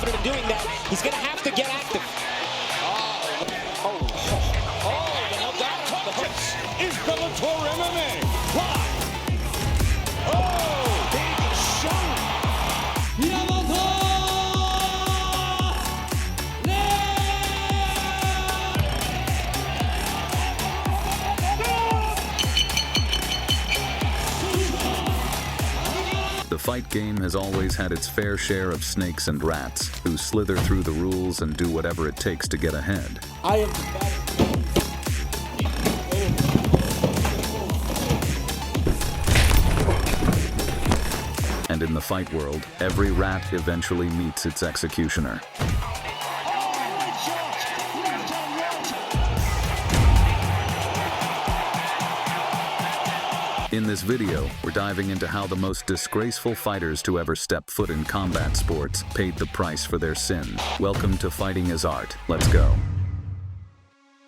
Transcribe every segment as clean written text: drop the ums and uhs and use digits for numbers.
confident in doing that. He's going to have to get active. Is Bellator MMA live? Oh, big shot! Yamato! The fight game has always had its fair share of snakes and rats who slither through the rules and do whatever it takes to get ahead. I am the And in the fight world, every rat eventually meets its executioner. In this video, we're diving into how the most disgraceful fighters to ever step foot in combat sports paid the price for their sins. Welcome to Fighting as Art. Let's go.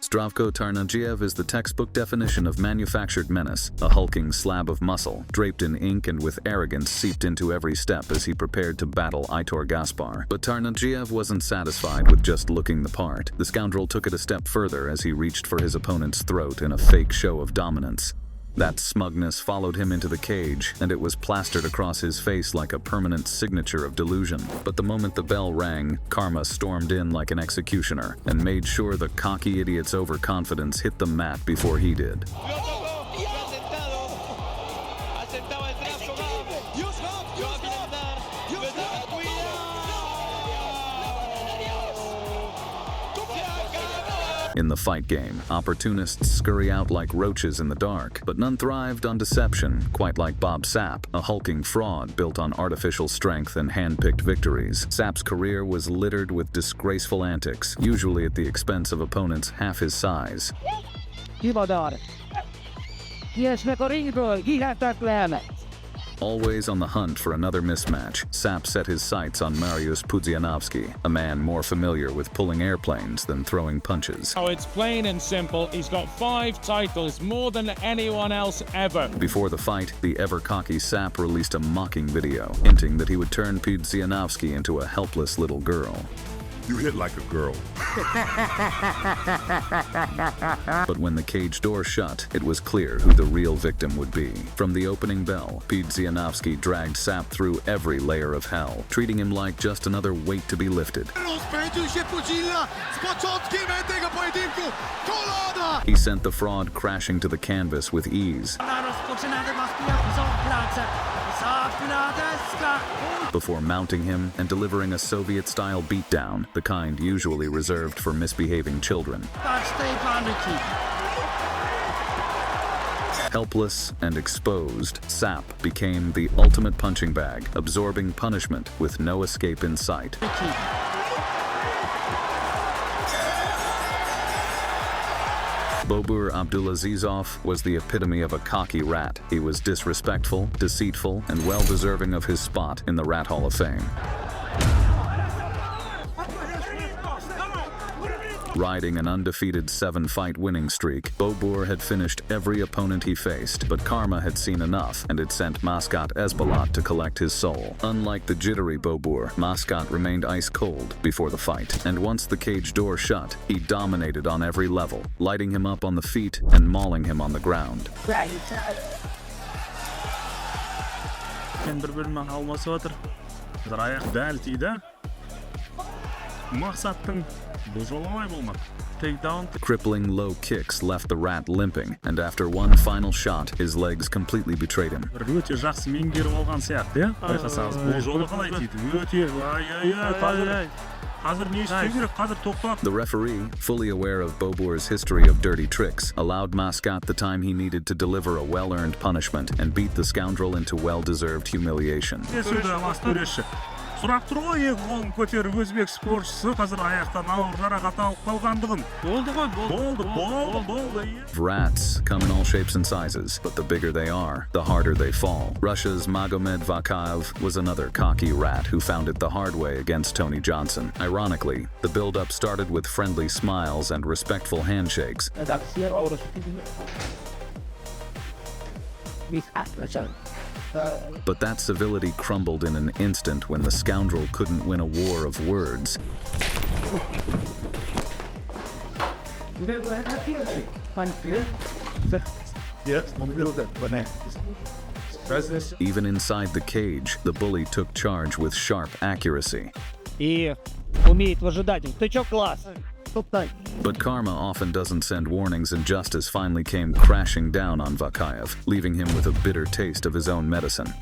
Straco Tarv is the textbook definition of manufactured menace, a hulking slab of muscle, draped in ink and with arrogance seeped into every step as he prepared to battle Aitor Gaspar. But Tarv wasn't satisfied with just looking the part. The scoundrel took it a step further as he reached for his opponent's throat in a fake show of dominance. That smugness followed him into the cage, and it was plastered across his face like a permanent signature of delusion. But the moment the bell rang, Karma stormed in like an executioner and made sure the cocky idiot's overconfidence hit the mat before he did. In the fight game, opportunists scurry out like roaches in the dark, but none thrived on deception, quite like Bob Sapp, a hulking fraud built on artificial strength and hand-picked victories. Sapp's career was littered with disgraceful antics, usually at the expense of opponents half his size. Always on the hunt for another mismatch, Sapp set his sights on Mariusz Pudzianowski, a man more familiar with pulling airplanes than throwing punches. Oh, it's plain and simple. He's got 5 titles, more than anyone else ever. Before the fight, the ever-cocky Sapp released a mocking video, hinting that he would turn Pudzianowski into a helpless little girl. You hit like a girl. But when the cage door shut, it was clear who the real victim would be. From the opening bell, Pudzianowski dragged Sapp through every layer of hell, treating him like just another weight to be lifted. He sent the fraud crashing to the canvas with ease, before mounting him and delivering a Soviet-style beatdown, the kind usually reserved for misbehaving children. Helpless and exposed, Sapp became the ultimate punching bag, absorbing punishment with no escape in sight. Bobur Abdulazizov was the epitome of a cocky rat. He was disrespectful, deceitful, and well-deserving of his spot in the Rat Hall of Fame. Riding an undefeated 7-fight winning streak, Bobur had finished every opponent he faced, but karma had seen enough, and it sent Mascot Esbalat to collect his soul. Unlike the jittery Bobur, Mascot remained ice-cold before the fight, and once the cage door shut, he dominated on every level, lighting him up on the feet and mauling him on the ground. Crippling low kicks left the rat limping, and after one final shot, his legs completely betrayed him. The referee, fully aware of Bobur's history of dirty tricks, allowed Mascot the time he needed to deliver a well-earned punishment and beat the scoundrel into well-deserved humiliation. Сұрақ тұр ғой, қолын көтеріп өзбек спортшысы қазір аяқтан ауыр жарақат алып қалғандығын. Болды. Rats come in all shapes and sizes, but the bigger they are, the harder they fall. Russia's Magomed Vakay was another cocky rat who found it the hard way against Tony Johnson. Ironically, the build-up started with friendly smiles and respectful handshakes. But that civility crumbled in an instant when the scoundrel couldn't win a war of words. Even inside the cage, the bully took charge with sharp accuracy. И умеет выжидать. Тычок глаз. But karma often doesn't send warnings, and justice finally came crashing down on Vakayev, leaving him with a bitter taste of his own medicine.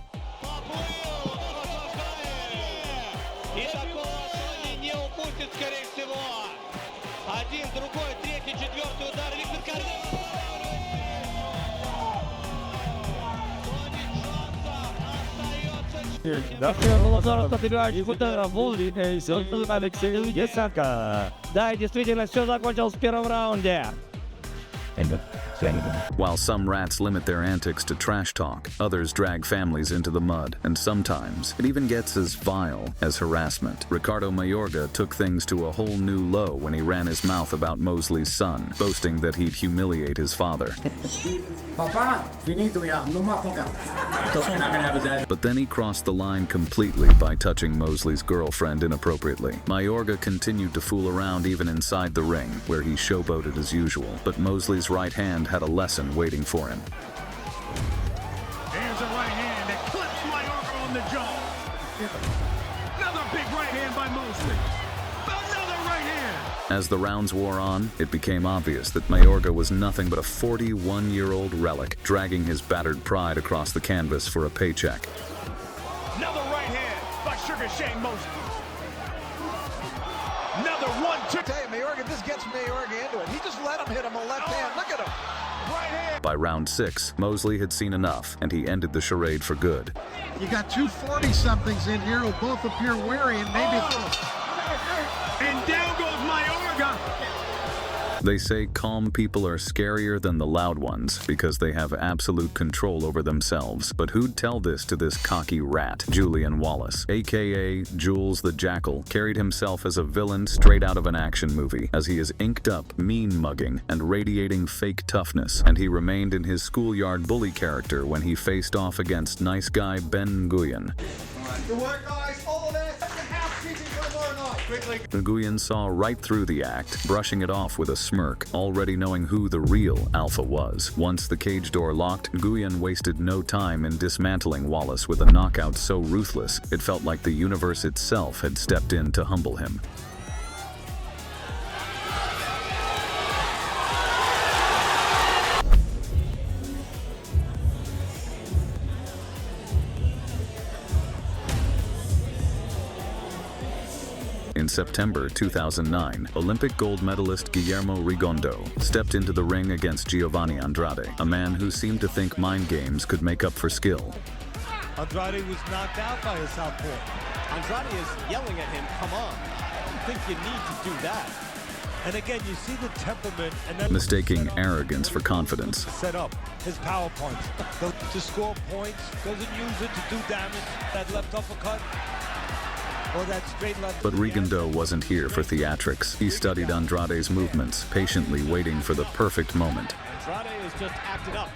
Да, действительно, все закончилось в первом раунде. While some rats limit their antics to trash talk, others drag families into the mud, and sometimes it even gets as vile as harassment. Ricardo Mayorga took things to a whole new low when he ran his mouth about Mosley's son, boasting that he'd humiliate his father. But then he crossed the line completely by touching Mosley's girlfriend inappropriately. Mayorga continued to fool around even inside the ring, where he showboated as usual, but Mosley's right hand had a lesson waiting for him. There's a right hand that clips Mayorga on the jaw. Another big right hand by Mosley. Another right hand. As the rounds wore on, it became obvious that Mayorga was nothing but a 41-year-old relic, dragging his battered pride across the canvas for a paycheck. Another right hand by Sugar Shane Mosley. Another 1-2. Tell you, Mayorga, this gets Mayorga into it. He just let him hit him a left hand. Look at him. Right hand. By round 6, Mosley had seen enough, and he ended the charade for good. You got two 40-somethings in here who both appear weary and maybe... And down goes Mayorga. They say calm people are scarier than the loud ones because they have absolute control over themselves. But who'd tell this to this cocky rat? Julian Wallace, aka Jules the Jackal, carried himself as a villain straight out of an action movie, as he is inked up, mean-mugging, and radiating fake toughness. And he remained in his schoolyard bully character when he faced off against nice guy Ben Nguyen. Good work, guys. All of that. Second half, teaching for tomorrow night. Quickly. Nguyen saw right through the act, brushing it off with a smirk, already knowing who the real alpha was. Once the cage door locked, Nguyen wasted no time in dismantling Wallace with a knockout so ruthless, it felt like the universe itself had stepped in to humble him. In September 2009, Olympic gold medalist Guillermo Rigondo stepped into the ring against Giovanni Andrade, a man who seemed to think mind games could make up for skill. Andrade was knocked out by his southpaw. Andrade is yelling at him, come on. I don't think you need to do that. And again, you see the temperament and then Mistaking arrogance for confidence. set up his power points. To score points, doesn't use it to do damage. That left uppercut. Or that straight left. But Rigondo wasn't here for theatrics. He studied Andrade's movements, patiently waiting for the perfect moment. Andrade is just acted up.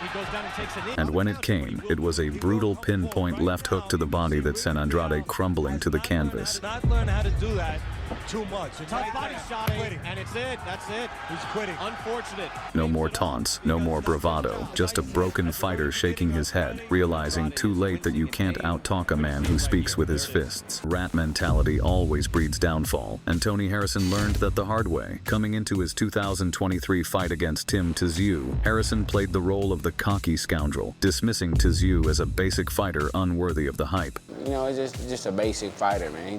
He goes down and takes a knee. And when it came, it was a brutal pinpoint left hook to the body that sent Andrade crumbling to the canvas. Not learn how to do that too much. Tough body shot, and it's it. That's it. He's quitting. Unfortunate. No more taunts, no more bravado, just a broken fighter shaking his head, realizing too late that you can't out-talk a man who speaks with his fists. Rat mentality always breeds downfall, and Tony Harrison learned that the hard way. Coming into his 2023 fight against Tim Tszyu, Harrison played the role of the cocky scoundrel, dismissing Tszyu as a basic fighter unworthy of the hype. You know, it's just a basic fighter, man.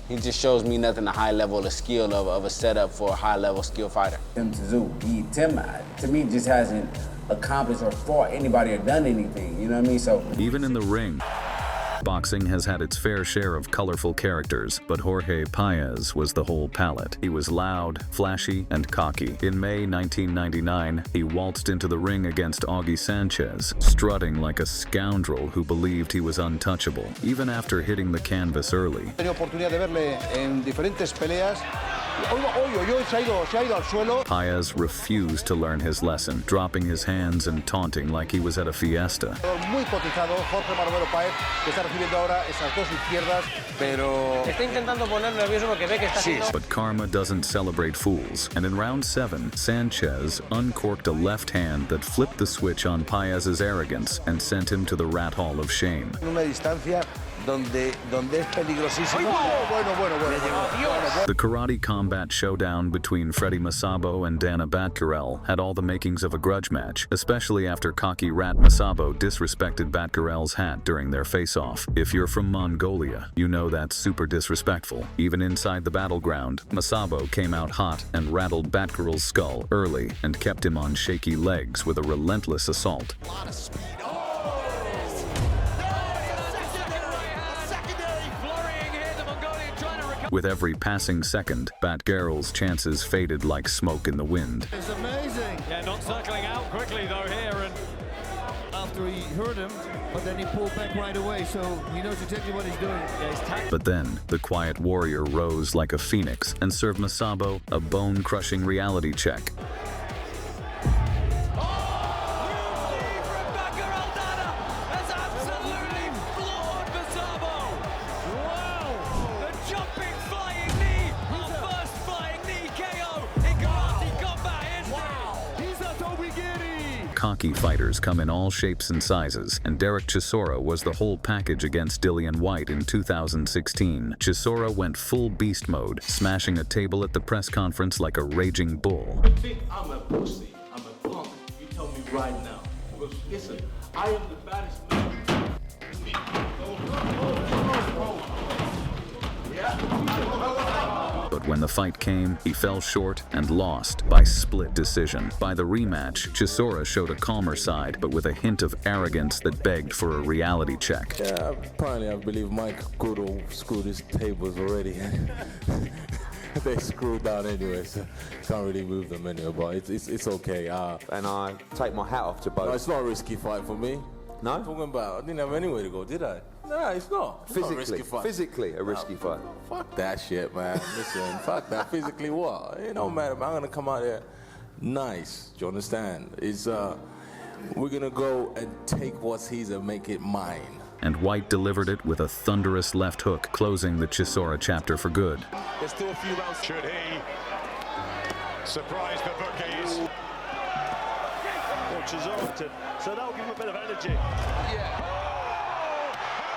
He just shows me nothing a high level of skill of a setup for a high level skill fighter. Tim Tszyu, Tim to me just hasn't accomplished or fought anybody or done anything, you know what I mean? So Even in the ring, boxing has had its fair share of colorful characters, but Jorge Paez was the whole palette. He was loud, flashy, and cocky. In May 1999, he waltzed into the ring against Augie Sanchez, strutting like a scoundrel who believed he was untouchable, even after hitting the canvas early. He tenido oportunidad de verle en diferentes peleas Paez refused to learn his lesson, dropping his hands and taunting like he was at a fiesta. But karma doesn't celebrate fools, and in round 7, Sanchez uncorked a left hand that flipped the switch on Paez's arrogance and sent him to the rat hall of shame. The karate combat showdown between Freddie Masabo and Dana Batgarel had all the makings of a grudge match, especially after cocky rat Masabo disrespected Batgarel's hat during their face-off. If you're from Mongolia, you know that's super disrespectful. Even inside the battleground, Masabo came out hot and rattled Batgarel's skull early and kept him on shaky legs with a relentless assault. With every passing second, Batgarel's chances faded like smoke in the wind. It's amazing. Yeah, not circling out quickly though here, and after he hurt him, but then he pulled back right away, so he knows exactly what he's doing. Yeah, but then, the quiet warrior rose like a phoenix and served Masabo a bone-crushing reality check. Cocky fighters come in all shapes and sizes, and Derek Chisora was the whole package against Dillian Whyte in 2016. Chisora went full beast mode, smashing a table at the press conference like a raging bull. You think I'm a pussy, I'm a punk, you tell me right now. Because listen, I am the baddest man. But when the fight came, he fell short and lost by split decision. By the rematch, Chisora showed a calmer side, but with a hint of arrogance that begged for a reality check. Yeah, apparently I believe Mike Goodall screwed his tables already. They screwed down anyway, so can't really move them anyway, but it's okay. And I take my hat off to both. No, it's not a risky fight for me. No? Talking about, I didn't have anywhere to go, did I? No, it's not. It's not a risky fight. Physically a risky fight. Fuck that shit, man. Listen, fuck that. Physically what? It don't matter, man. I'm gonna come out there nice. Do you understand? We're gonna go and take what's his and make it mine. And Whyte delivered it with a thunderous left hook, closing the Chisora chapter for good. There's still a few rounds. Should he surprise the bookies? Chisora, so that'll give him a bit of energy. Yeah. Oh,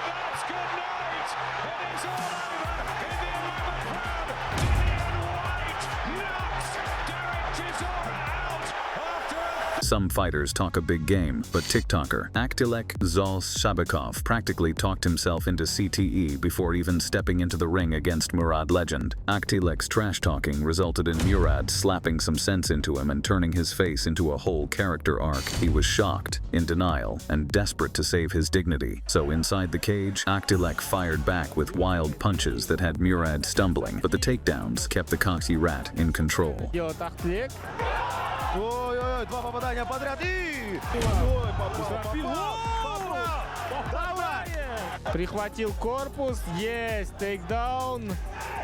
and that's good night. It is all over in the 11th round. Dillian Whyte knocks Derek Chisora out after. Some fighters talk a big game, but TikToker Aktilek Zalshabikov practically talked himself into CTE before even stepping into the ring against Murad Legend. Aktilek's trash-talking resulted in Murad slapping some sense into him and turning his face into a whole character arc. He was shocked, in denial, and desperate to save his dignity. So inside the cage, Aktilek fired back with wild punches that had Murad stumbling, but the takedowns kept the cocky rat in control. Ой-ой-ой, два попадания подряд и... Прихватил корпус, есть, тейкдаун.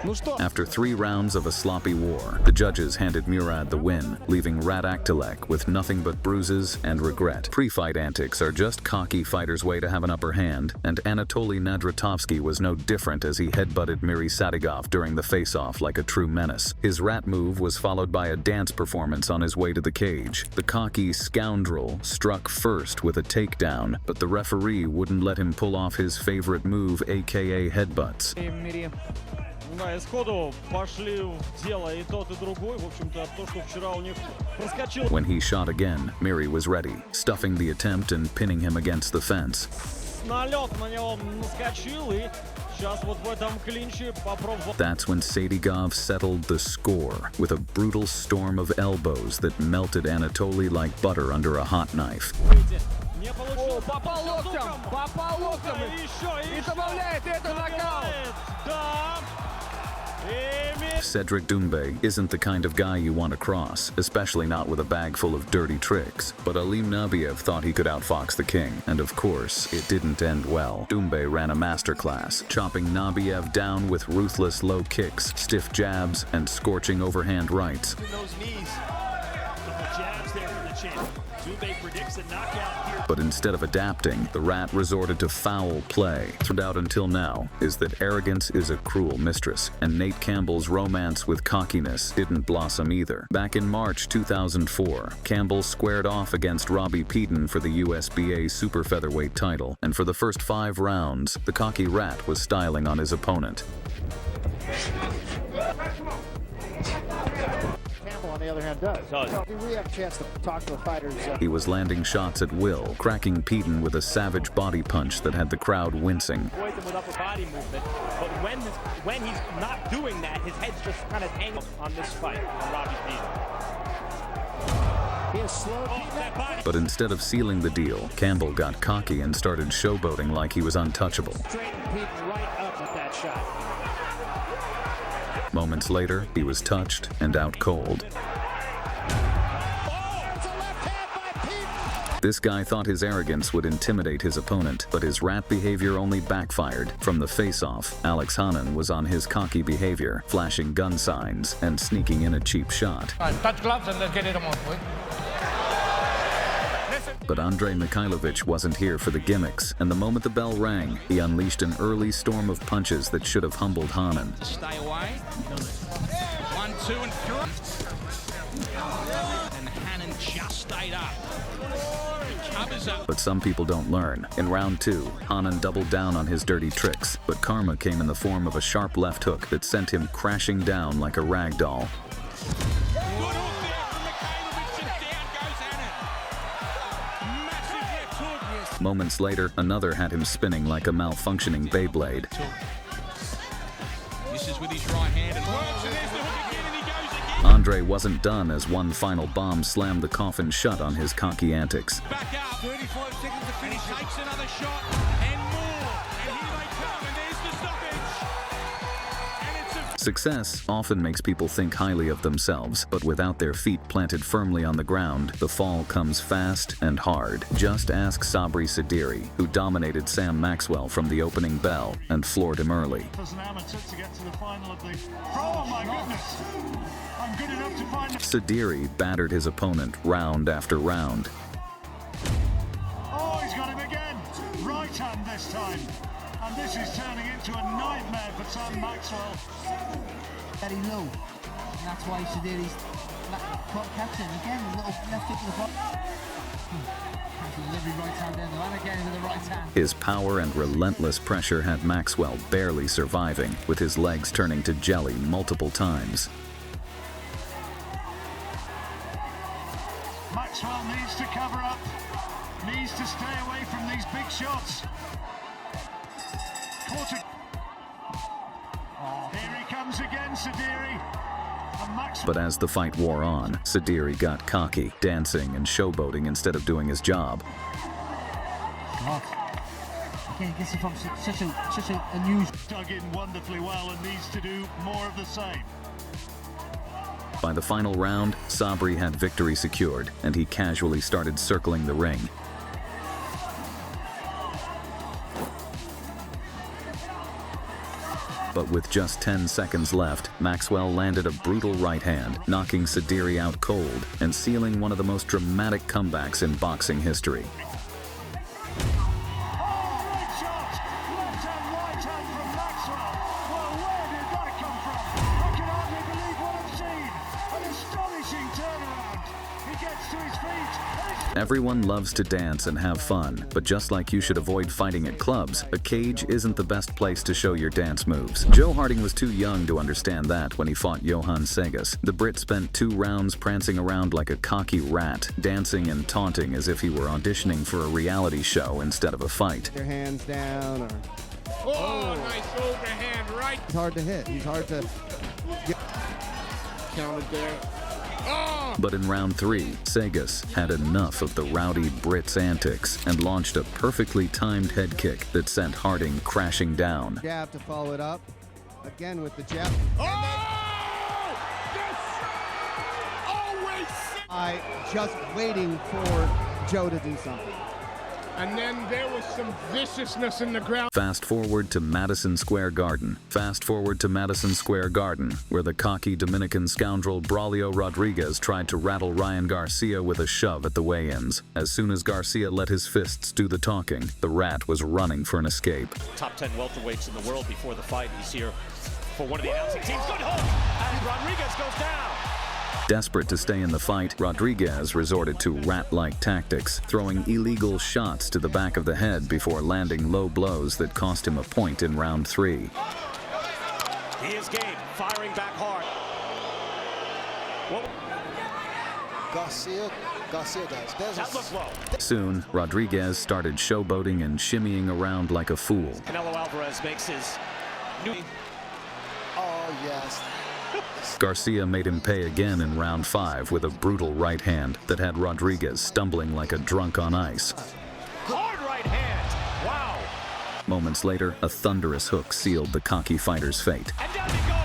Ну что? After 3 rounds of a sloppy war, the judges handed Murad the win, leaving Rat Aktilek with nothing but bruises and regret. Pre-fight antics are just cocky fighters' way to have an upper hand, and Anatoly Nadratowski was no different as he headbutted Miri Sadigov during the face-off like a true menace. His rat move was followed by a dance performance on his way to the cage. The cocky scoundrel struck first with a takedown, but the referee wouldn't let him pull off his favorite move, aka headbutts. Да, и сходу пошли в дело и тот, и другой. В общем-то, то, что вчера у них проскочил. When he shot again, Miri was ready, stuffing the attempt and pinning him against the fence. Налет на него наскочил и сейчас вот в этом клинче попробовал. That's when Sadigov settled the score with a brutal storm of elbows that melted Anatoly like butter under a hot knife. О, попал локтем, и добавляет это нокаут. Да. И Cedric Doumbé isn't the kind of guy you want to cross, especially not with a bag full of dirty tricks. But Alim Nabiev thought he could outfox the king, and of course, it didn't end well. Doumbé ran a masterclass, chopping Nabiev down with ruthless low kicks, stiff jabs, and scorching overhand rights. Those knees. Couple jabs there for the chin. Doumbé predicts a knockout here. But instead of adapting, the Rat resorted to foul play. Throughout out until now is that arrogance is a cruel mistress, and Nate Campbell's romance with cockiness didn't blossom either. Back in March 2004, Campbell squared off against Robbie Peden for the USBA super featherweight title, and for the first 5 rounds, the cocky Rat was styling on his opponent. On the other hand, does. So we have a chance to talk to the fighters. He was landing shots at will, cracking Peden with a savage body punch that had the crowd wincing. Avoid them with upper body movement, but when he's not doing that, his head's just kind of hanging on this fight on Robbie Peden. He is slow. But instead of sealing the deal, Campbell got cocky and started showboating like he was untouchable. Straighten Peden right up with that shot. Moments later, he was touched and out cold. This guy thought his arrogance would intimidate his opponent, but his rat behavior only backfired. From the face-off, Alex Hanan was on his cocky behavior, flashing gun signs and sneaking in a cheap shot. All right, touch gloves and let's get it on, boy. But Andrei Mikhailovich wasn't here for the gimmicks, and the moment the bell rang, he unleashed an early storm of punches that should have humbled Hanan. Stay away. 1, 2, and 3. And Hanan just stayed up. Covers up. But some people don't learn. In round 2, Hanan doubled down on his dirty tricks, but karma came in the form of a sharp left hook that sent him crashing down like a rag doll. Moments later, another had him spinning like a malfunctioning Beyblade. This is with his right hand and works, and there's the hook again, and he goes again. Andre wasn't done as one final bomb slammed the coffin shut on his cocky antics. Back up, 35 seconds to finish, he takes another shot, and more, and here they come, and there's the stoppage. And it's a Success often makes people think highly of themselves, but without their feet planted firmly on the ground, the fall comes fast and hard. Just ask Sabri Sediri, who dominated Sam Maxwell from the opening bell and floored him early. As an amateur to get to the final of the... Oh my goodness! I'm good enough to find... Sediri battered his opponent round after round. Oh, he's got him again! Right hand this time. And this is turning into a nightmare for Sam Maxwell. Very low. And that's why Sediri's catching again, a little left hook to the bottom. Every right hand in, and again with the right hand. His power and relentless pressure had Maxwell barely surviving, with his legs turning to jelly multiple times. Maxwell needs to cover up, needs to stay away from these big shots. Here he comes again, Sediri. But as the fight wore on, Sediri got cocky, dancing and showboating instead of doing his job. God. Again, gets it from such a unusual. Dug in wonderfully well and needs to do more of the same. By the final round, Sabri had victory secured, and he casually started circling the ring. But with just 10 seconds left, Maxwell landed a brutal right hand, knocking Sediri out cold and sealing one of the most dramatic comebacks in boxing history. Everyone loves to dance and have fun, but just like you should avoid fighting at clubs, a cage isn't the best place to show your dance moves. Joe Harding was too young to understand that when he fought Johan Segas. The Brit spent 2 rounds prancing around like a cocky rat, dancing and taunting as if he were auditioning for a reality show instead of a fight. Your hands down, or... Oh, nice overhand right. He's hard to hit. He's hard to get counted there. But in round 3, Segas had enough of the rowdy Brit's antics and launched a perfectly timed head kick that sent Harding crashing down. Jab to follow it up. Again with the jab. Oh! I just waiting for Joe to do something. And then there was some viciousness in the ground. Fast forward to Madison Square Garden. Fast forward to Madison Square Garden, where the cocky Dominican scoundrel Braulio Rodriguez tried to rattle Ryan Garcia with a shove at the weigh-ins. As soon as Garcia let his fists do the talking, the Rat was running for an escape. Top 10 welterweights in the world before the fight. He's here for one of the announcing teams. Good hook, and Rodriguez goes down. Desperate to stay in the fight, Rodriguez resorted to rat-like tactics, throwing illegal shots to the back of the head before landing low blows that cost him a point in round 3. He is game, firing back hard. Garcia does. That looked low. Soon, Rodriguez started showboating and shimmying around like a fool. Canelo Alvarez makes his new... Oh, yes. Garcia made him pay again in round 5 with a brutal right hand that had Rodriguez stumbling like a drunk on ice. Hard right hand! Wow! Moments later, a thunderous hook sealed the cocky fighter's fate. And down he goes!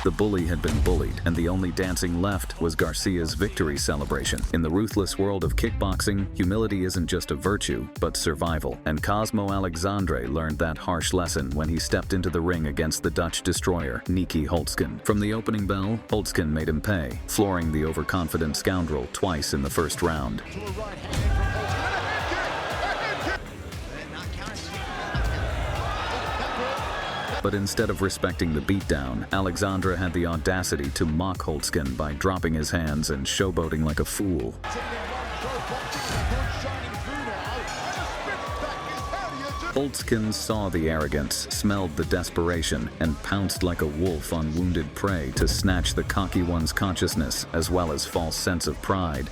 The bully had been bullied, and the only dancing left was Garcia's victory celebration. In the ruthless world of kickboxing, humility isn't just a virtue, but survival. And Cosmo Alexandre learned that harsh lesson when he stepped into the ring against the Dutch destroyer, Niki Holtzken. From the opening bell, Holtzken made him pay, flooring the overconfident scoundrel twice in the first round. But instead of respecting the beatdown, Alexandre had the audacity to mock Holtzken by dropping his hands and showboating like a fool. Holtzken saw the arrogance, smelled the desperation, and pounced like a wolf on wounded prey to snatch the cocky one's consciousness as well as false sense of pride.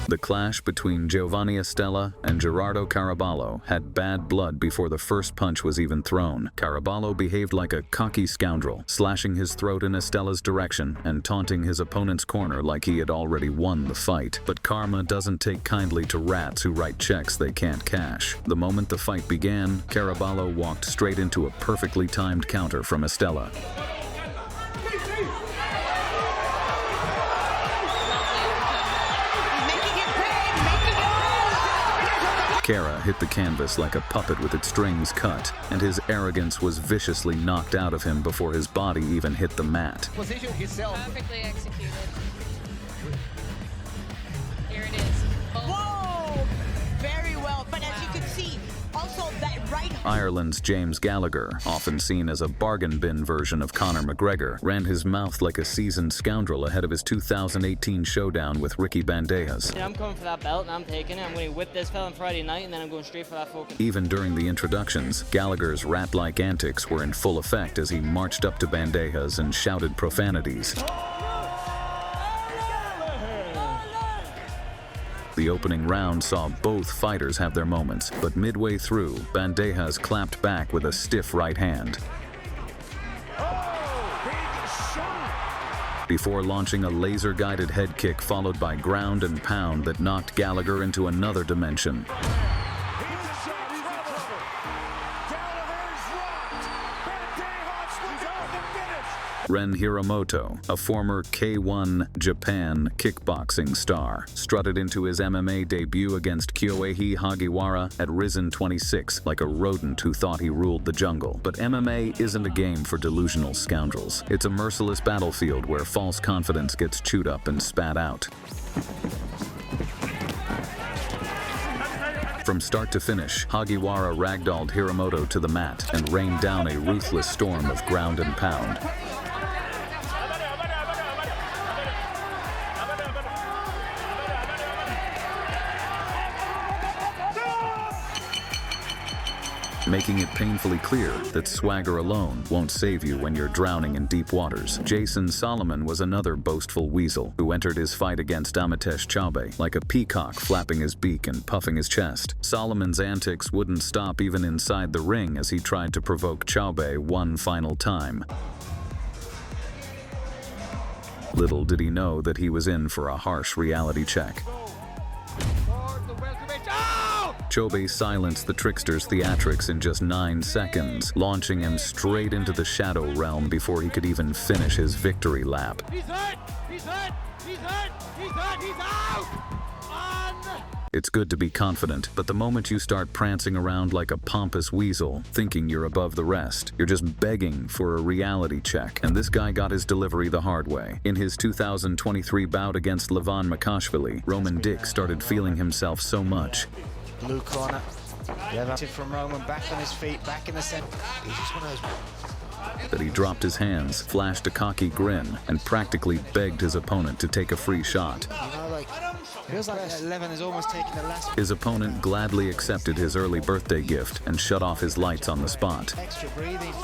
The clash between Giovanni Estella and Gerardo Caraballo had bad blood before the first punch was even thrown. Caraballo behaved like a cocky scoundrel, slashing his throat in Estella's direction and taunting his opponent's corner like he had already won the fight. But karma doesn't take kindly to rats who write checks they can't cash. The moment the fight began, Caraballo walked straight into a perfectly timed counter from Estella. Cara hit the canvas like a puppet with its strings cut, and his arrogance was viciously knocked out of him before his body even hit the mat. Position himself. Perfectly executed. Here it is. Whoa! Very well, but as you can see, also that right... Ireland's James Gallagher, often seen as a bargain bin version of Conor McGregor, ran his mouth like a seasoned scoundrel ahead of his 2018 showdown with Ricky Bandejas. I'm coming for that belt and I'm taking it. I'm going to whip this fella on Friday night and then I'm going straight for that focus. Even during the introductions, Gallagher's rat-like antics were in full effect as he marched up to Bandejas and shouted profanities. The opening round saw both fighters have their moments, but midway through, Bandejas clapped back with a stiff right hand. Before launching a laser-guided head kick followed by ground and pound that knocked Gallagher into another dimension. Ren Hiramoto, a former K1 Japan kickboxing star, strutted into his MMA debut against Kyohei Hagiwara at Risen 26 like a rodent who thought he ruled the jungle. But MMA isn't a game for delusional scoundrels. It's a merciless battlefield where false confidence gets chewed up and spat out. From start to finish, Hagiwara ragdolled Hiramoto to the mat and rained down a ruthless storm of ground and pound. Making it painfully clear that swagger alone won't save you when you're drowning in deep waters. Jason Solomon was another boastful weasel who entered his fight against Amitesh Chaube like a peacock flapping his beak and puffing his chest. Solomon's antics wouldn't stop even inside the ring as he tried to provoke Chaube one final time. Little did he know that he was in for a harsh reality check. Chobe silenced the trickster's theatrics in just 9 seconds, launching him straight into the shadow realm before he could even finish his victory lap. He's hurt! He's hurt! He's hurt! He's hurt! He's out! It's good to be confident, but the moment you start prancing around like a pompous weasel, thinking you're above the rest, you're just begging for a reality check. And this guy got his delivery the hard way. In his 2023 bout against Levan Makashvili, Roman Dick started feeling himself so much. Blue corner. Levante from Roman, back on his feet, back in the center. He's just one of those that he dropped his hands, flashed a cocky grin, and practically begged his opponent to take a free shot. You know, like, feels like Levin is almost taking the last. His opponent gladly accepted his early birthday gift and shut off his lights on the spot. Extra breathing.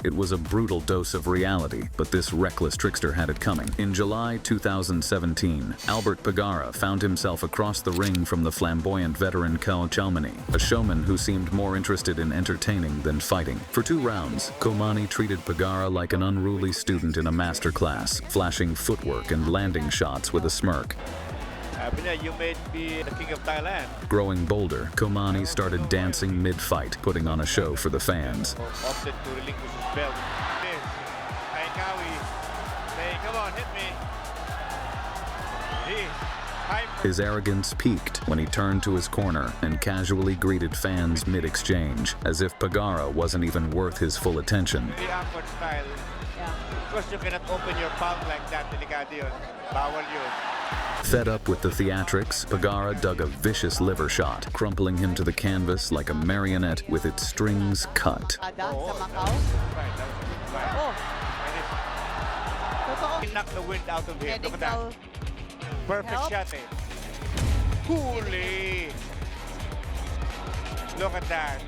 It was a brutal dose of reality, but this reckless trickster had it coming. In July 2017, Albert Pagara found himself across the ring from the flamboyant veteran Chelman, a showman who seemed more interested in entertaining than fighting. For 2 rounds, Komani treated Pagara like an unruly student in a master class, flashing footwork and landing shots with a smirk. You made me the king of Thailand. Growing bolder, Komani started dancing mid-fight, putting on a show for the fans. Opted to relinquish his belt. Hey, Kawi. Hey, come on, hit me. His arrogance peaked when he turned to his corner and casually greeted fans mid-exchange, as if Pagara wasn't even worth his full attention. Very awkward style. Yeah. Because you cannot open your palm like that, delikado yun. Bawal yun. Fed up with the theatrics, Pagara dug a vicious liver shot, crumpling him to the canvas like a marionette with its strings cut. He knocked the wind out of him. Look at that. Perfect shot, eh? Holy! Look at that.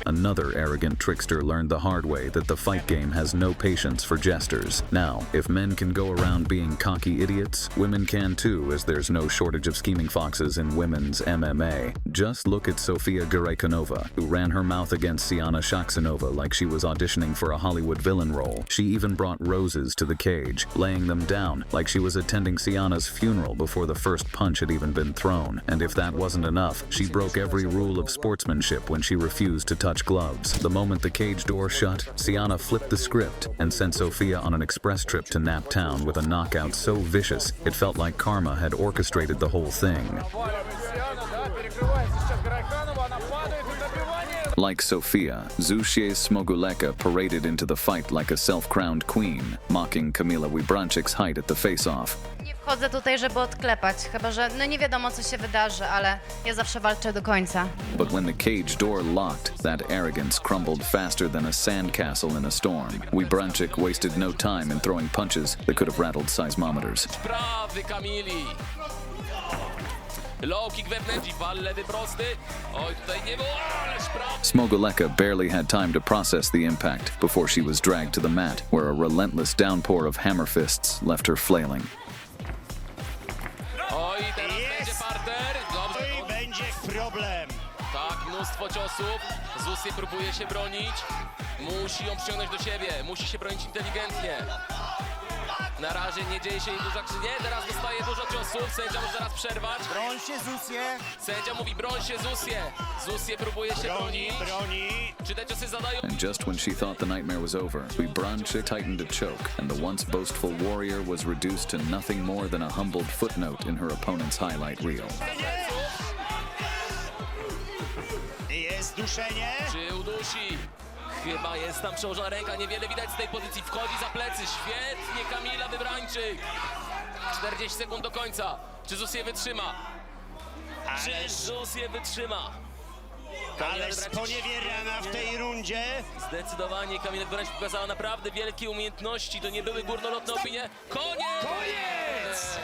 Another arrogant trickster learned the hard way that the fight game has no patience for jesters. Now, if men can go around being cocky idiots, women can too, as there's no shortage of scheming foxes in women's MMA. Just look at Sofia Ganova, who ran her mouth against Siana Shaksanova like she was auditioning for a Hollywood villain role. She even brought roses to the cage, laying them down like she was attending Siana's funeral before the first punch had even been thrown. And if that wasn't enough, she broke every rule of sportsmanship when she refused to touch gloves. The moment the cage door shut, Siana flipped the script and sent Sofia on an express trip to Naptown with a knockout so vicious it felt like karma had orchestrated the whole thing. Like Sofia, Zushie Smoguleka paraded into the fight like a self-crowned queen, mocking Kamila Wybranczyk's height at the face-off. Nie wchodzę tutaj, żeby odklepać, chyba że no nie wiadomo co się wydarzy, ale ja zawsze walczę do końca. But when the cage door locked, that arrogance crumbled faster than a sandcastle in a storm. Wybranczyk wasted no time in throwing punches that could have rattled seismometers. Prawy Kamili. Low kick wewnętrzny, wal lewy prosty. Oj, tutaj nie było, ależ prawy. Smoguleka barely had time to process the impact before she was dragged to the mat, where a relentless downpour of hammer fists left her flailing. Oj, teraz będzie parter. Dobrze. Oj, będzie problem. Tak, mnóstwo ciosów. Zusie próbuje się bronić. Musi ją przyciągnąć do siebie. Musi się bronić inteligentnie. Na razie nie dzieje się jej dużo, czy nie? Teraz dostaje dużo ciosów, sędzia może zaraz przerwać. Broń się, Zusie. Sędzia mówi, broń się, Zusie. Zusie próbuje się bronić. Czy te ciosy zadają? And just when she thought the nightmare was over, Wybranczyk tightened a choke, and the once boastful warrior was reduced to nothing more than a humbled footnote in her opponent's highlight reel. Jest duszenie. Czy udusi? Chyba jest tam przełożona ręka, niewiele widać z tej pozycji. Wchodzi za plecy, świetnie Kamila Wybranczyk. 40 sekund do końca. Czy Zusie wytrzyma? Czy Zusie wytrzyma? Ale sponiewierana w tej rundzie. Zdecydowanie Kamila Wybranczyk pokazała naprawdę wielkie umiejętności. To nie były górnolotne opinie. Koniec! Koniec!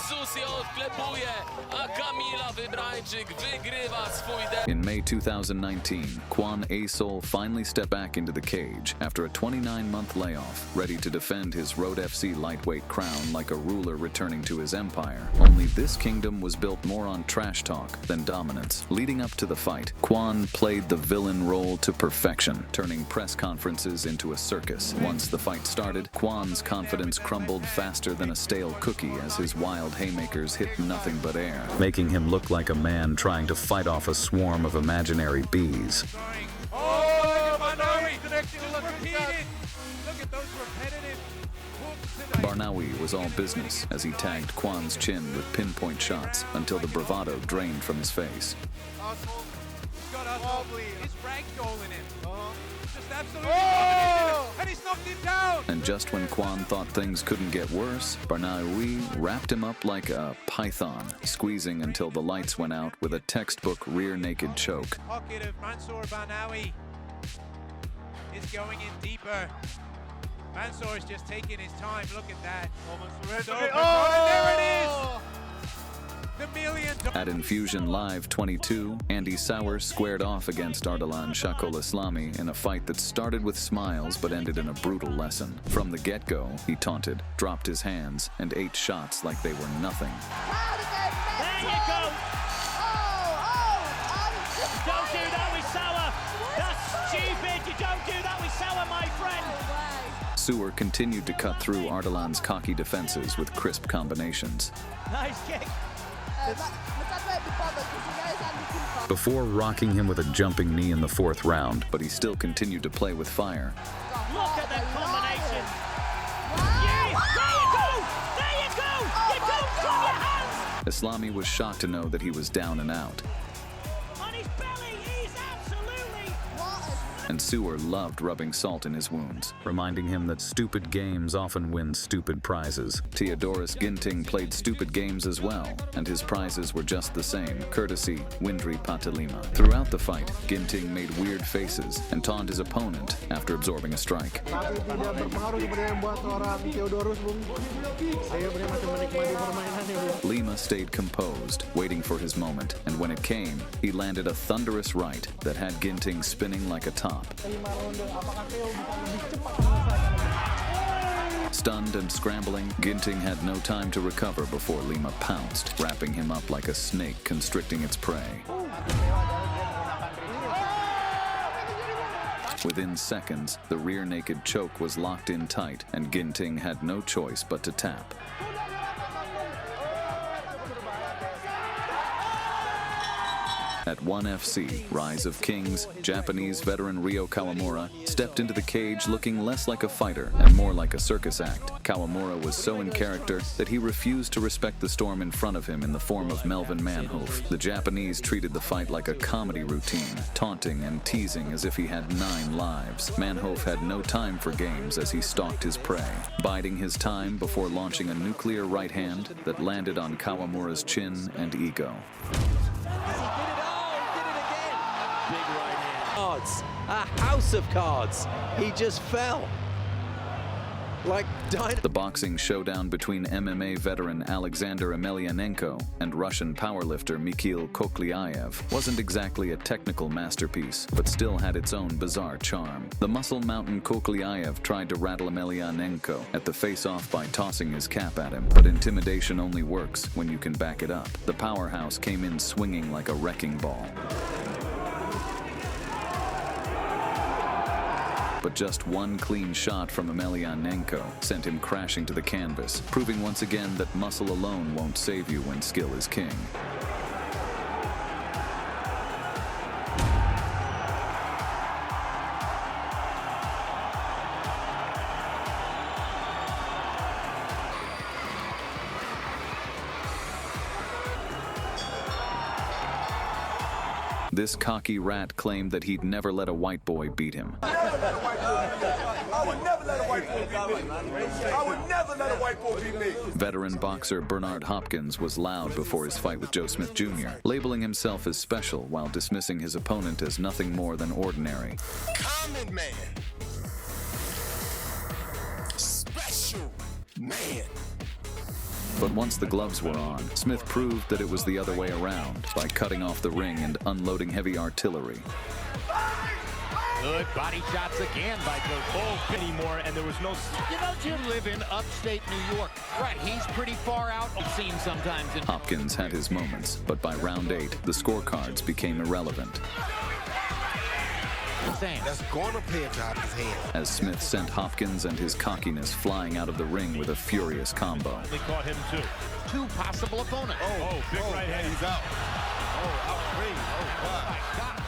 Zusie odklepuje, a Kamila Wybranczyk wygrywa swój debut. In May 2019, Quan A-Sol finally stepped back into the cage after a 29-month layoff, ready to defend his Road FC lightweight crown like a ruler returning to his empire. Only this kingdom was built more on trash talk than dominance. Leading up to the fight, Quan played the villain role to perfection, turning press conferences into a circus. Once the fight started, Quan's confidence crumbled faster than a stale cookie as his wise wild haymakers hit nothing but air, making him look like a man trying to fight off a swarm of imaginary bees. Oh, Manawi connecting repeated. Look at those repetitive hooks. Barnawi was all business as he tagged Quan's chin with pinpoint shots until the bravado drained from his face. He's got his ragdolling him. Just absolutely and he's knocked him down. And just when Quan thought things couldn't get worse, Barnawi wrapped him up like a python, squeezing until the lights went out with a textbook rear-naked choke. Pocket of Mansour Barnawi is going in deeper. Mansour is just taking his time. Look at that. Almost and there it is. The million. At Infusion Live 22, Andy Sauer squared off against Ardalan Shakol Islami in a fight that started with smiles but ended in a brutal lesson. From the get-go, he taunted, dropped his hands, and ate shots like they were nothing. There you go. Don't do that with Sauer. That's stupid. You don't do that with Sauer, my friend. Sauer continued to cut through Ardalan's cocky defenses with crisp combinations. Nice kick. Before rocking him with a jumping knee in the 4th round, but he still continued to play with fire. Look at the combination. Yeah, there you go. There you go. You don't drop your hands. Islami was shocked to know that he was down and out. On his belly, he's absolutely. And Sauer loved rubbing salt in his wounds, reminding him that stupid games often win stupid prizes. Theodoros Ginting played stupid games as well, and his prizes were just the same, courtesy Windri Patalima. Throughout the fight, Ginting made weird faces and taunted his opponent after absorbing a strike. Lima stayed composed, waiting for his moment, and when it came, he landed a thunderous right that had Ginting spinning like a top. Stunned and scrambling, Ginting had no time to recover before Lima pounced, wrapping him up like a snake constricting its prey. Within seconds, the rear-naked choke was locked in tight, and Ginting had no choice but to tap. At 1FC, Rise of Kings, Japanese veteran Ryo Kawamura stepped into the cage looking less like a fighter and more like a circus act. Kawamura was so in character that he refused to respect the storm in front of him in the form of Melvin Manhoef. The Japanese treated the fight like a comedy routine, taunting and teasing as if he had 9 lives. Manhoef had no time for games as he stalked his prey, biding his time before launching a nuclear right hand that landed on Kawamura's chin and ego. Cards, a house of cards. He just fell. Like the boxing showdown between MMA veteran Alexander Emelianenko and Russian powerlifter Mikhail Koklyaev wasn't exactly a technical masterpiece, but still had its own bizarre charm. The muscle mountain Koklyaev tried to rattle Emelianenko at the face-off by tossing his cap at him, but intimidation only works when you can back it up. The powerhouse came in swinging like a wrecking ball. But just one clean shot from Emelianenko sent him crashing to the canvas, proving once again that muscle alone won't save you when skill is king. This cocky rat claimed that he'd never let a white boy beat him. I would never let a white boy beat me. I would never let a white boy beat me. Veteran boxer Bernard Hopkins was loud before his fight with Joe Smith Jr., labeling himself as special while dismissing his opponent as nothing more than ordinary. Common man. Special man. But once the gloves were on, Smith proved that it was the other way around by cutting off the ring and unloading heavy artillery. Good body shots again by Joe Cole anymore, and there was no... You know, Jim live in upstate New York. Right, he's pretty far out. I've seen sometimes. Hopkins had his moments, but by round 8, the scorecards became irrelevant. That's gonna pay it out his hand. As Smith sent Hopkins and his cockiness flying out of the ring with a furious combo. They caught him too. Two possible opponents. Oh, big right hand. He's out. Oh, out ring. Oh, my God.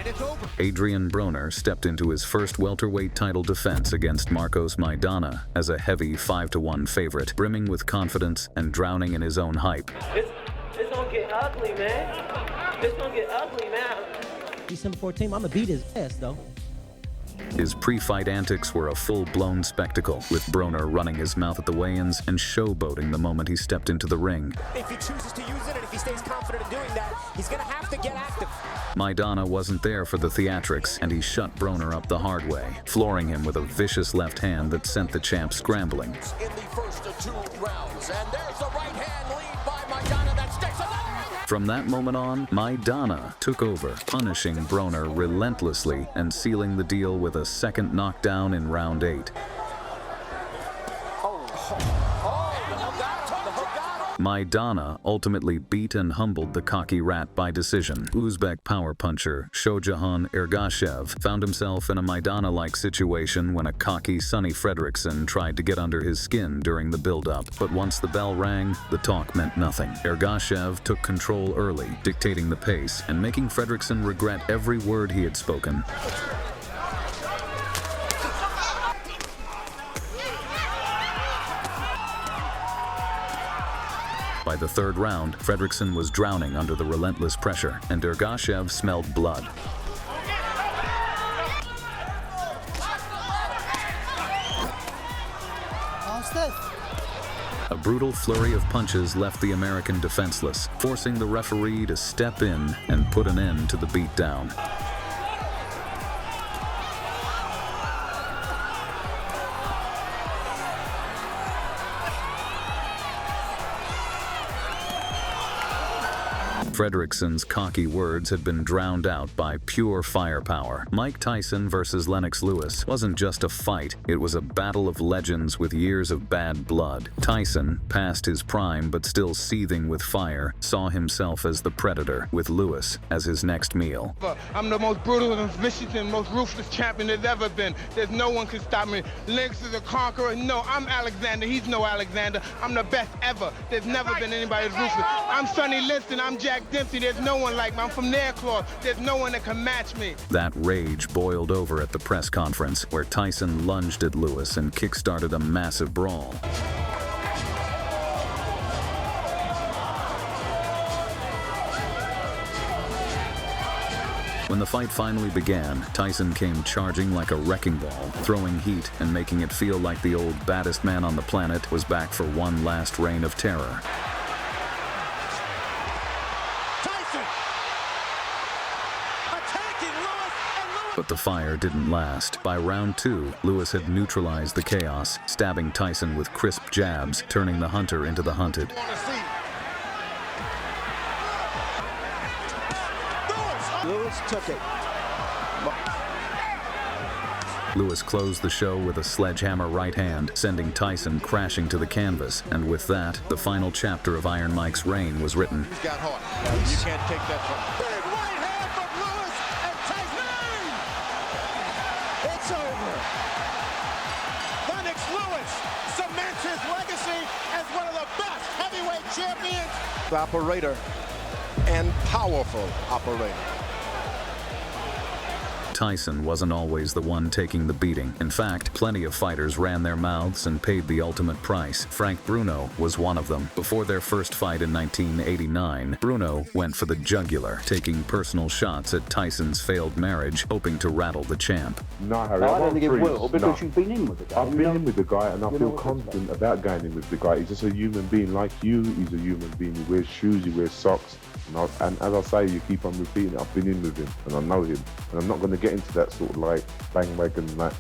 It's over. Adrian Broner stepped into his first welterweight title defense against Marcos Maidana as a heavy 5-1 favorite, brimming with confidence and drowning in his own hype. It's gonna get ugly, man. It's gonna get ugly now. December 14th, I'm gonna beat his ass, though. His pre-fight antics were a full-blown spectacle, with Broner running his mouth at the weigh-ins and showboating the moment he stepped into the ring. If he chooses to use it and if he stays confident in doing that, he's going to have to get active. Maidana wasn't there for the theatrics, and he shut Broner up the hard way, flooring him with a vicious left hand that sent the champ scrambling. In the first of 2 rounds, and there's the right hand lead by Maidana that sticks another right hand. From that moment on, Maidana took over, punishing Broner relentlessly and sealing the deal with a second knockdown in round 8. Maidana ultimately beat and humbled the cocky rat by decision. Uzbek power puncher Shojahan Ergashev found himself in a Maidana-like situation when a cocky Sonny Frederickson tried to get under his skin during the build-up. But once the bell rang, the talk meant nothing. Ergashev took control early, dictating the pace and making Frederickson regret every word he had spoken. By the 3rd round, Frederickson was drowning under the relentless pressure, and Ergashev smelled blood. A brutal flurry of punches left the American defenseless, forcing the referee to step in and put an end to the beatdown. Frederickson's cocky words had been drowned out by pure firepower. Mike Tyson versus Lennox Lewis wasn't just a fight, it was a battle of legends with years of bad blood. Tyson, past his prime but still seething with fire, saw himself as the predator, with Lewis as his next meal. I'm the most brutal and vicious and most ruthless champion there's ever been. There's no one can stop me. Lennox is a conqueror. No, I'm Alexander. He's no Alexander. I'm the best ever. There's never been anybody as ruthless. I'm Sonny Liston. I'm Jack Dempsey. There's no one like me. I'm from their cloth. There's no one that can match me. That rage boiled over at the press conference, where Tyson lunged at Lewis and kick-started a massive brawl. When the fight finally began, Tyson came charging like a wrecking ball, throwing heat and making it feel like the old baddest man on the planet was back for one last reign of terror. But the fire didn't last. By round 2, Lewis had neutralized the chaos, stabbing Tyson with crisp jabs, turning the hunter into the hunted. Lewis took it. Lewis closed the show with a sledgehammer right hand, sending Tyson crashing to the canvas. And with that, the final chapter of Iron Mike's reign was written. He's got heart. You can't take that from him. Big right hand from Lewis and Tyson. It's over. Lennox Lewis cements his legacy as one of the best heavyweight champions. Operator and powerful operator. Tyson wasn't always the one taking the beating. In fact, plenty of fighters ran their mouths and paid the ultimate price. Frank Bruno was one of them. Before their first fight in 1989, Bruno went for the jugular, taking personal shots at Tyson's failed marriage, hoping to rattle the champ. No, Harry, I don't think it will, because you've been in with the guy. I've been in with the guy, and I feel confident about going in with the guy. He's just a human being like you. He's a human being. He wears shoes, he wears socks. And as I say, you keep on repeating it, I've been in with him, and I know him. And I'm not going to get into that sort of like bandwagon, like,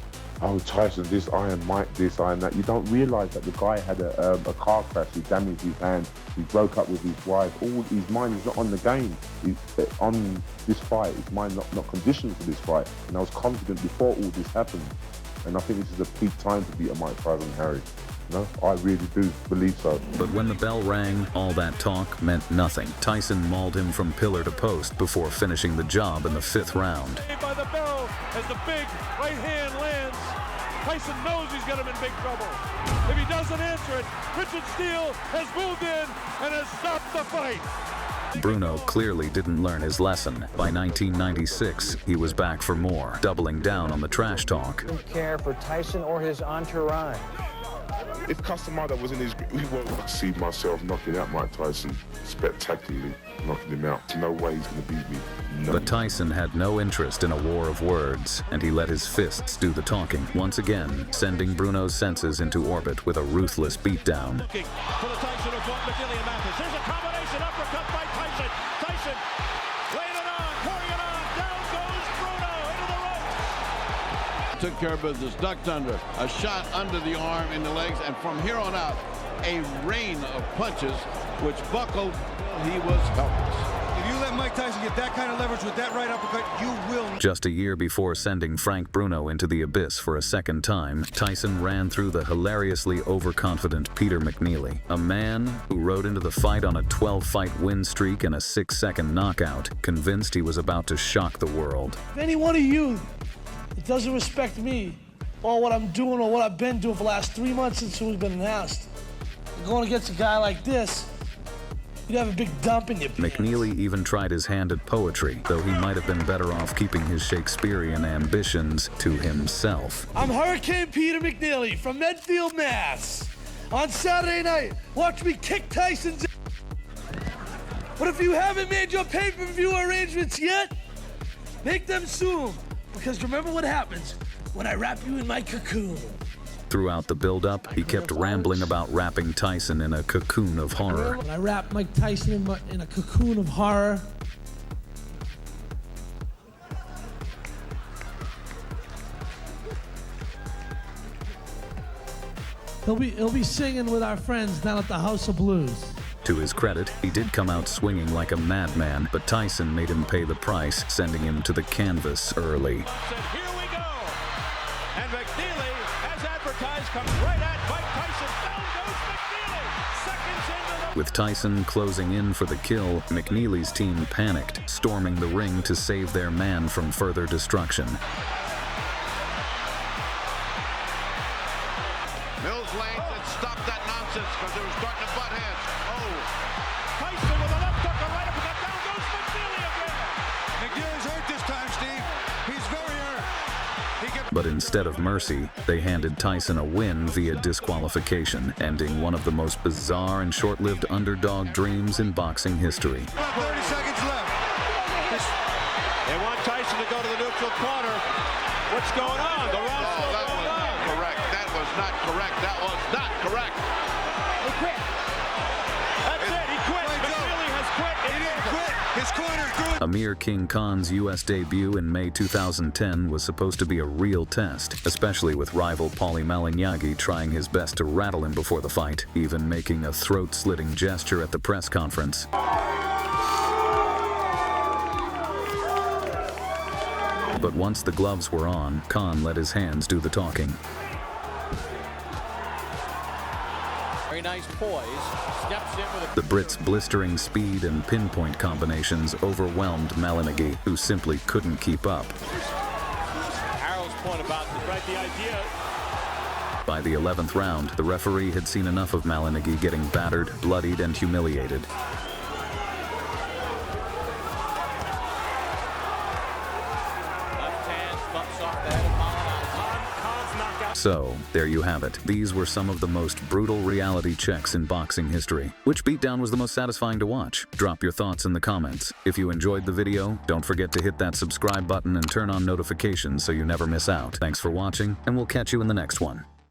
oh, Tyson this, Iron Mike this, Iron that. You don't realise that the guy had a car crash, he damaged his hand, he broke up with his wife. All his mind is not on the game. He's on this fight, his mind not conditioned for this fight. And I was confident before all this happened. And I think this is a peak time to beat a Mike Tyson, Harry. No, I really do believe so. But when the bell rang, all that talk meant nothing. Tyson mauled him from pillar to post before finishing the job in the 5th round. By the bell as the big right hand lands. Tyson knows he's got him in big trouble. If he doesn't answer it, Richard Steele has moved in and has stopped the fight. Bruno clearly didn't learn his lesson. By 1996, he was back for more, doubling down on the trash talk. Don't care for Tyson or his entourage. If Casamada was in his grip, he won't see myself knocking out Mike Tyson spectacularly, knocking him out. No way he's going to beat me. No. But Tyson had no interest in a war of words, and he let his fists do the talking, once again sending Bruno's senses into orbit with a ruthless beatdown. For the Tyson of what McNeely Mathis. There's a combination uppercut by Tyson. Tyson laying it on, pouring it on. Down goes Bruno into the ropes. Took care of business, ducked under, a shot under the arm in the legs, and from here on out, a rain of punches which buckled. He was helpless. If you let Mike Tyson get that kind of leverage with that right uppercut, you will. Just a year before sending Frank Bruno into the abyss for a second time, Tyson ran through the hilariously overconfident Peter McNeely, a man who rode into the fight on a 12-fight win streak and a 6-second knockout, convinced he was about to shock the world. If any one of you that doesn't respect me or what I'm doing or what I've been doing for the last 3 months since we've been announced, going against a guy like this, you'd have a big dump in your pants. McNeely even tried his hand at poetry, though he might have been better off keeping his Shakespearean ambitions to himself. I'm Hurricane Peter McNeely from Medfield, Mass. On Saturday night, watch me kick Tyson's ass. But if you haven't made your pay-per-view arrangements yet, make them soon. Because remember what happens when I wrap you in my cocoon. Throughout the build-up, he kept rambling about wrapping Tyson in a cocoon of horror. When I wrap Mike Tyson in a cocoon of horror, he'll be singing with our friends down at the House of Blues. To his credit, he did come out swinging like a madman, but Tyson made him pay the price, sending him to the canvas early. Here we go. And McNeely, as advertised, comes right at Mike Tyson. Down goes McNeely. Seconds into the... With Tyson closing in for the kill, McNeely's team panicked, storming the ring to save their man from further destruction. Mills Lane said stop that nonsense because they were starting to butt heads. Tyson with a left hook, a right uppercut. Down goes McNeely again. McNeely's hurt this time, Steve. He's very hurt. But instead of mercy, they handed Tyson a win via disqualification, ending one of the most bizarre and short-lived underdog dreams in boxing history. 30 seconds left. They want Tyson to go to the neutral corner. What's going on? The round's still going on. Correct. That was not correct. That was not correct. He quit. That's it. He quit. McNeely has quit. He didn't quit. His corner's good. Amir King Khan's U.S. debut in May 2010 was supposed to be a real test, especially with rival Paulie Malignaggi trying his best to rattle him before the fight, even making a throat-slitting gesture at the press conference. But once the gloves were on, Khan let his hands do the talking. Very nice poise. Steps in with The Brits' blistering speed and pinpoint combinations overwhelmed Malignaggi, who simply couldn't keep up. Harold's point about the idea. By the 11th round, the referee had seen enough of Malignaggi getting battered, bloodied, and humiliated. So, there you have it. These were some of the most brutal reality checks in boxing history. Which beatdown was the most satisfying to watch? Drop your thoughts in the comments. If you enjoyed the video, don't forget to hit that subscribe button and turn on notifications so you never miss out. Thanks for watching, and we'll catch you in the next one.